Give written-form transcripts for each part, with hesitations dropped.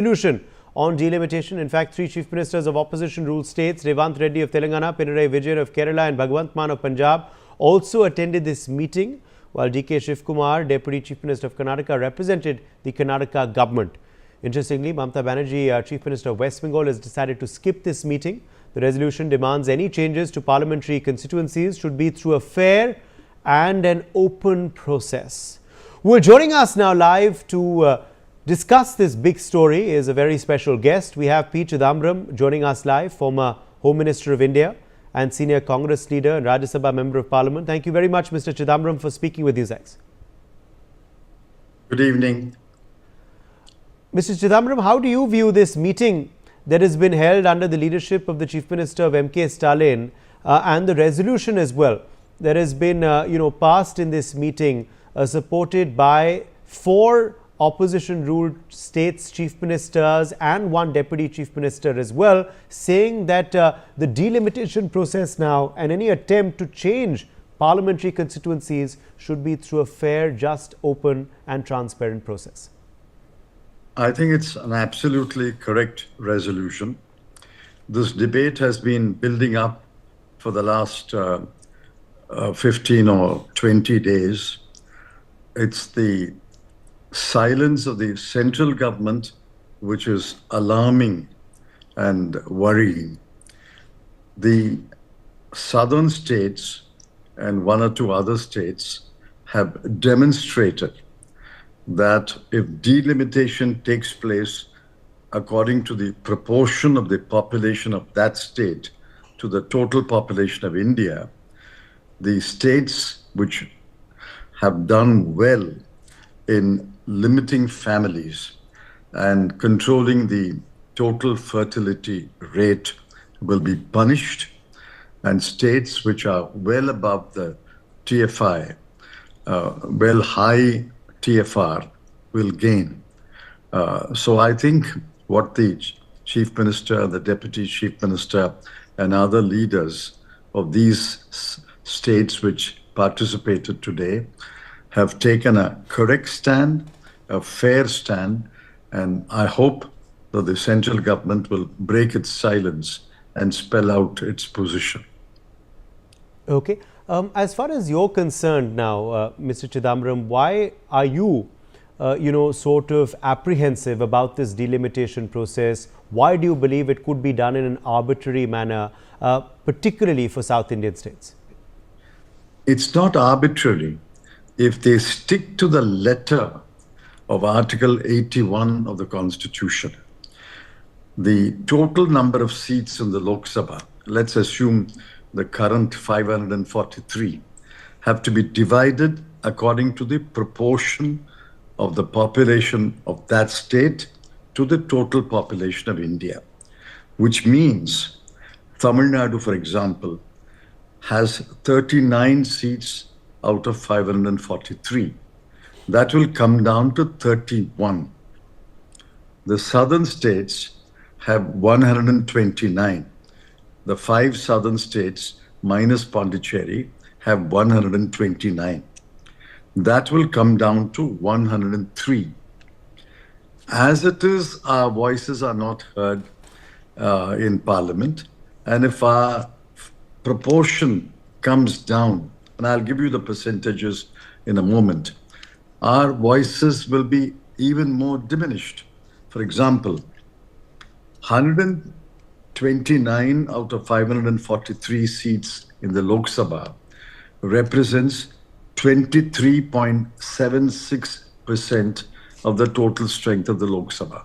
resolution on delimitation. In fact, three chief ministers of opposition ruled states, Revanth Reddy of Telangana, Pinarayi Vijayan of Kerala and Bhagwant Mann of Punjab, also attended this meeting, while D.K. Shivkumar, Deputy Chief Minister of Karnataka, represented the Karnataka government. Interestingly, Mamata Banerjee, Chief Minister of West Bengal, has decided to skip this meeting. The resolution demands any changes to parliamentary constituencies should be through a fair and an open process. Well, joining us now live to discuss this big story is a very special guest. We have P. Chidambaram joining us live, former Home Minister of India and senior Congress leader and Rajya Sabha Member of Parliament. Thank you very much, Mr. Chidambaram, for speaking with NewsX. Good evening. Mr. Chidambaram, how do you view this meeting that has been held under the leadership of the Chief Minister of M.K. Stalin and the resolution as well that has been passed in this meeting, supported by 4 opposition-ruled states' chief ministers and 1 deputy chief minister as well, saying that the delimitation process now and any attempt to change parliamentary constituencies should be through a fair, just, open and transparent process? I think it's an absolutely correct resolution. This debate has been building up for the last 15 or 20 days. It's the silence of the central government which is alarming and worrying. The southern states and 1 or 2 other states have demonstrated that if delimitation takes place according to the proportion of the population of that state to the total population of India, the states which have done well in limiting families and controlling the total fertility rate will be punished, and states which are well above the TFI, well high TFR, will gain. So I think what the Chief Minister, the Deputy Chief Minister and other leaders of these states which participated today have taken a correct stand, a fair stand, and I hope that the central government will break its silence and spell out its position. Okay. As far as you're concerned now, Mr. Chidambaram, why are you, sort of apprehensive about this delimitation process? Why do you believe it could be done in an arbitrary manner, particularly for South Indian states? It's not arbitrary. If they stick to the letter of Article 81 of the Constitution, the total number of seats in the Lok Sabha, let's assume the current 543, have to be divided according to the proportion of the population of that state to the total population of India, which means Tamil Nadu, for example, has 39 seats out of 543. That will come down to 31. The southern states have 129. The 5 southern states minus Pondicherry have 129. That will come down to 103. As it is, our voices are not heard in Parliament, and if our proportion comes down, and I'll give you the percentages in a moment, our voices will be even more diminished. For example, 129 out of 543 seats in the Lok Sabha represents 23.76% of the total strength of the Lok Sabha.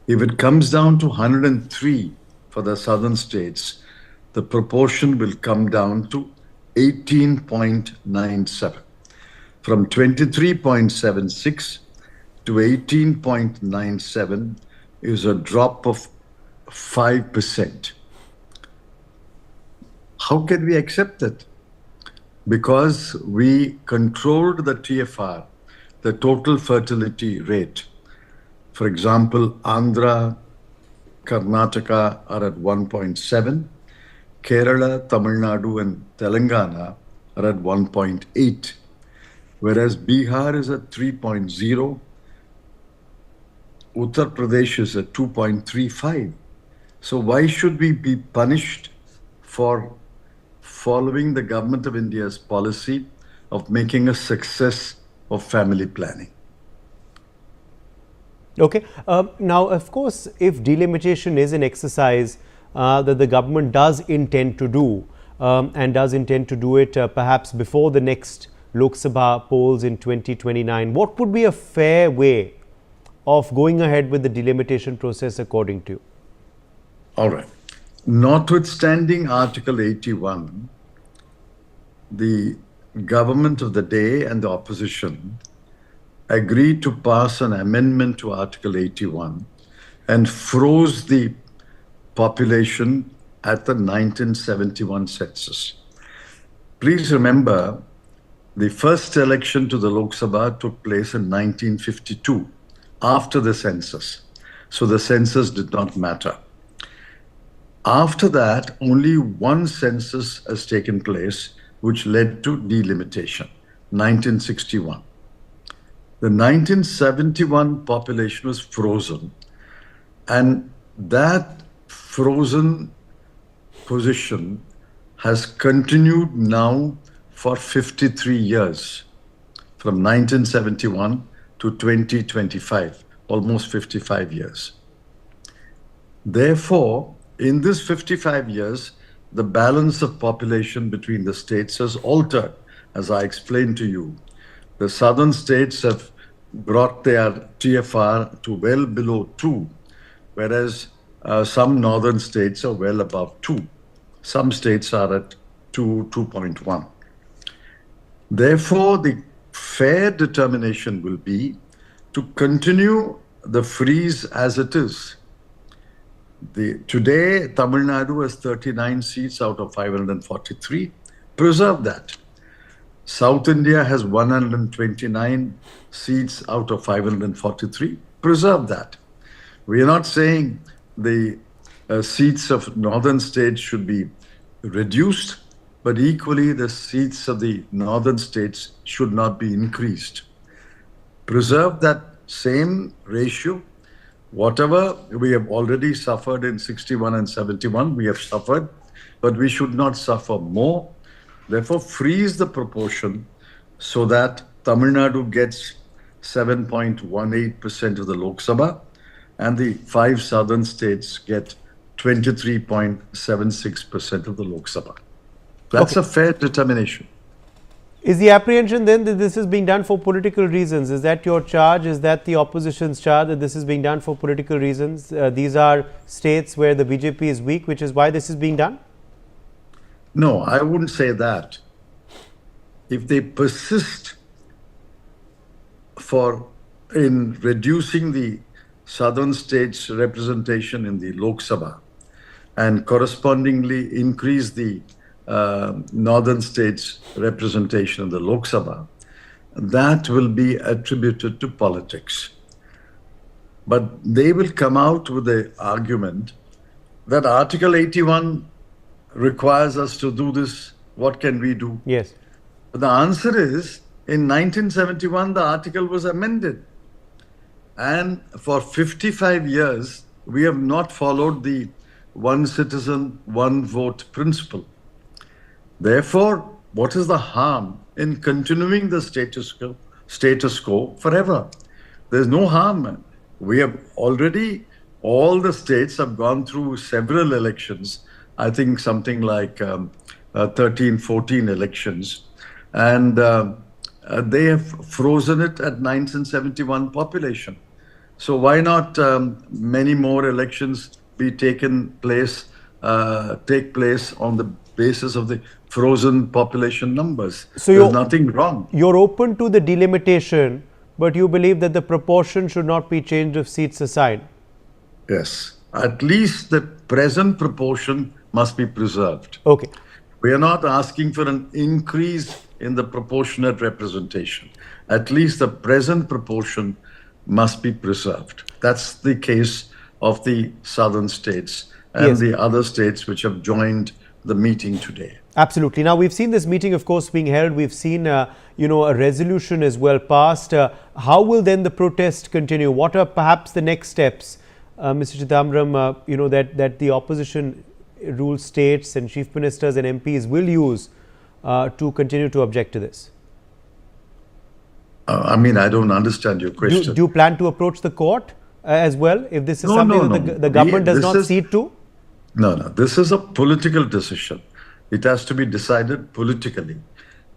If it comes down to 103 for the southern states, the proportion will come down to 18.97. From 23.76 to 18.97 is a drop of 5%. How can we accept it? Because we controlled the TFR, the total fertility rate. For example, Andhra, Karnataka are at 1.7. Kerala, Tamil Nadu and Telangana are at 1.8, whereas Bihar is at 3.0, Uttar Pradesh is at 2.35. So why should we be punished for following the government of India's policy of making a success of family planning? Okay. Now, of course, if delimitation is an exercise that the government does intend to do and does intend to do it perhaps before the next Lok Sabha polls in 2029, what would be a fair way of going ahead with the delimitation process according to you? All right. Notwithstanding Article 81, the government of the day and the opposition agreed to pass an amendment to Article 81 and froze the population at the 1971 census. Please remember, the first election to the Lok Sabha took place in 1952, after the census. So the census did not matter. After that, only one census has taken place, which led to delimitation, 1961. The 1971 population was frozen, and that frozen position has continued now for 53 years, from 1971 to 2025, almost 55 years. Therefore, in this 55 years, the balance of population between the states has altered, as I explained to you. The southern states have brought their TFR to well below 2, whereas some northern states are well above 2. Some states are at 2.1. Therefore, the fair determination will be to continue the freeze as it is. Today, Tamil Nadu has 39 seats out of 543. Preserve that. South India has 129 seats out of 543. Preserve that. We are not saying the seats of northern states should be reduced, but equally the seats of the northern states should not be increased. Preserve that same ratio. Whatever we have already suffered in 61 and 71, we have suffered, but we should not suffer more. Therefore, freeze the proportion so that Tamil Nadu gets 7.18% of the Lok Sabha and the 5 southern states get 23.76% of the Lok Sabha. That's a fair determination. Is the apprehension then that this is being done for political reasons? Is that your charge? Is that the opposition's charge, that this is being done for political reasons? These are states where the BJP is weak, which is why this is being done? No, I wouldn't say that. If they persist in reducing the southern states' representation in the Lok Sabha and correspondingly increase the northern states' representation in the Lok Sabha, that will be attributed to politics. But they will come out with the argument that Article 81 requires us to do this. What can we do? Yes. But the answer is, in 1971, the article was amended. And for 55 years, we have not followed the one citizen, one vote principle. Therefore, what is the harm in continuing the status quo forever? There's no harm. We have already, all the states have gone through several elections, I think something like 13, 14 elections. And they have frozen it at 1971 population. So why not many more elections take place on the basis of the frozen population numbers? So there's nothing wrong. You're open to the delimitation, but you believe that the proportion should not be changed if seats assigned? Yes. At least the present proportion must be preserved. Okay. We are not asking for an increase in the proportionate representation. At least the present proportion must be preserved. That's the case of the southern states and the other states which have joined the meeting today. Absolutely. Now, we've seen this meeting, of course, being held. We've seen, a resolution as well passed. How will then the protest continue? What are perhaps the next steps, Mr. Chidambaram, that the opposition rule states and chief ministers and MPs will use to continue to object to this? I don't understand your question. Do you plan to approach the court as well if this is something that the government does not cede to? No. This is a political decision. It has to be decided politically.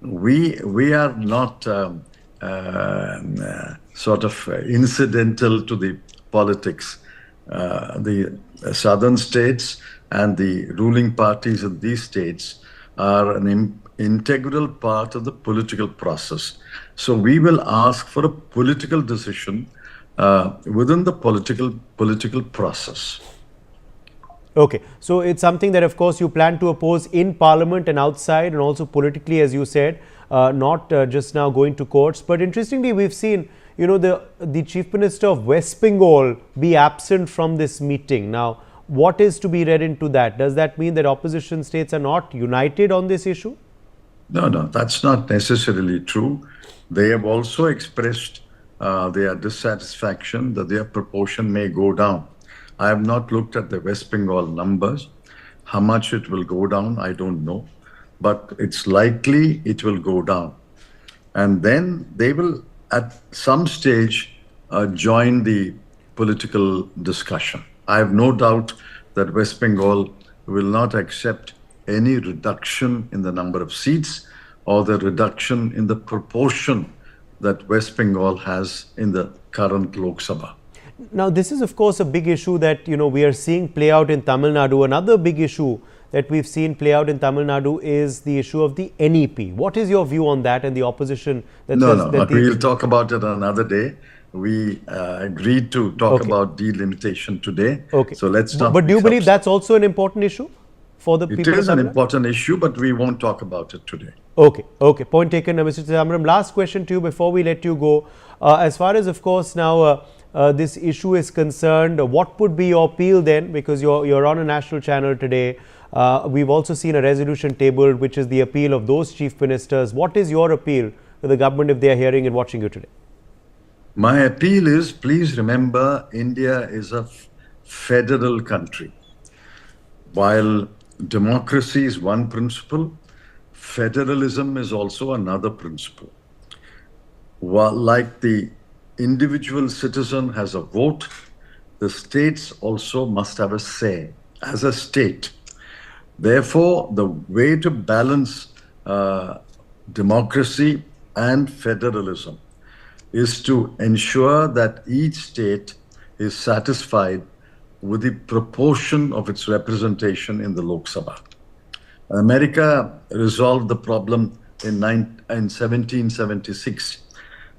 We are not sort of incidental to the politics. The southern states and the ruling parties in these states are an integral part of the political process. So we will ask for a political decision within the political process. Okay, so it's something that, of course, you plan to oppose in Parliament and outside, and also politically, as you said, not just now going to courts. But interestingly, we've seen, the Chief Minister of West Bengal be absent from this meeting. Now, what is to be read into that? Does that mean that opposition states are not united on this issue? No, that's not necessarily true. They have also expressed their dissatisfaction that their proportion may go down. I have not looked at the West Bengal numbers. How much it will go down, I don't know. But it's likely it will go down. And then they will, at some stage, join the political discussion. I have no doubt that West Bengal will not accept any reduction in the number of seats or the reduction in the proportion that West Bengal has in the current Lok Sabha. Now, this is, of course, a big issue that, we are seeing play out in Tamil Nadu. Another big issue that we've seen play out in Tamil Nadu is the issue of the NEP. What is your view on that and the opposition? We'll talk about it another day. We agreed to talk about delimitation today. Okay. So let's not. But do you believe that's also an important issue for the people? It is an important issue, but we won't talk about it today. Okay. Point taken, Mr. Chidambaram. Last question to you before we let you go. As far as, of course, now this issue is concerned, what would be your appeal then? Because you're on a national channel today. We've also seen a resolution tabled, which is the appeal of those chief ministers. What is your appeal to the government if they are hearing and watching you today? My appeal is, please remember, India is a federal country. While democracy is one principle, federalism is also another principle. Like the individual citizen has a vote, the states also must have a say as a state. Therefore, the way to balance democracy and federalism is to ensure that each state is satisfied with the proportion of its representation in the Lok Sabha. America resolved the problem in 1776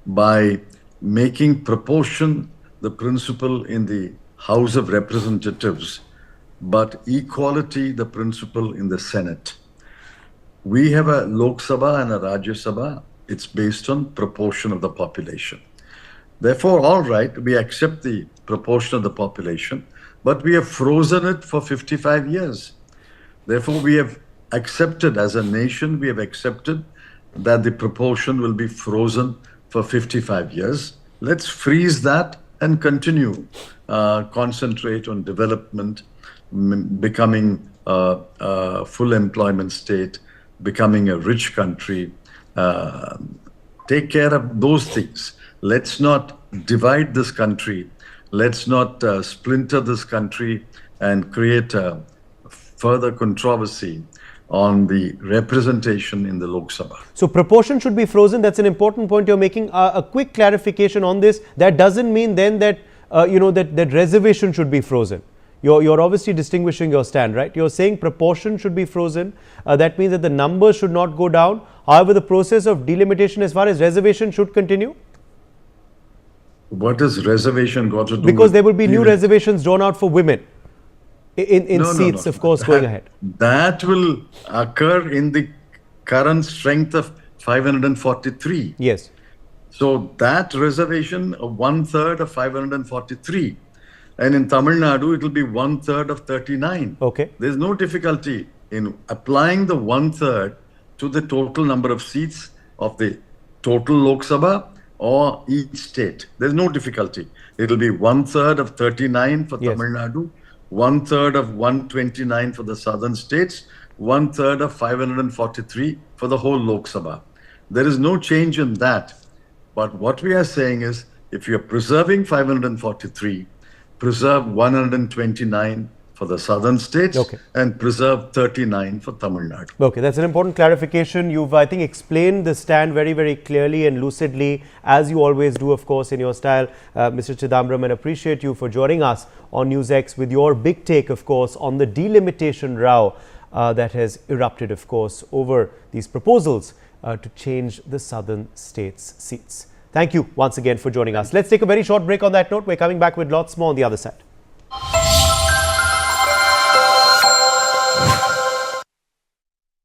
by making proportion the principle in the House of Representatives, but equality the principle in the Senate. We have a Lok Sabha and a Rajya Sabha. It's based on proportion of the population. Therefore, all right, we accept the proportion of the population, but we have frozen it for 55 years. Therefore, we have accepted, as a nation, we have accepted that the proportion will be frozen for 55 years. Let's freeze that and continue, concentrate on development, becoming a full employment state, becoming a rich country. Take care of those things. Let's not divide this country. Let's not splinter this country and create further controversy on the representation in the Lok Sabha. So proportion should be frozen. That's an important point you're making. A quick clarification on this. That doesn't mean then that that reservation should be frozen. You're obviously distinguishing your stand, right? You're saying proportion should be frozen. That means that the numbers should not go down. However, the process of delimitation as far as reservation should continue. What does reservation got to do? Because there will be new reservations drawn out for women in seats, of course, going ahead. That will occur in the current strength of 543. Yes. So that reservation, 1/3 of 543. And in Tamil Nadu, it will be 1/3 of 39. Okay. There's no difficulty in applying the 1/3 to the total number of seats of the total Lok Sabha or each state. There's no difficulty. It'll be 1/3 of 39 for Tamil Nadu, 1/3 of 129 for the southern states, 1/3 of 543 for the whole Lok Sabha. There is no change in that. But what we are saying is, if you're preserving 543, preserve 129 for the southern states and preserve 39 for Tamil Nadu. Okay, that's an important clarification. You've, I think, explained the stand very, very clearly and lucidly, as you always do, of course, in your style, Mr. Chidambaram, and appreciate you for joining us on NewsX with your big take, of course, on the delimitation row that has erupted, of course, over these proposals to change the southern states' seats. Thank you once again for joining us. Let's take a very short break on that note. We're coming back with lots more on the other side.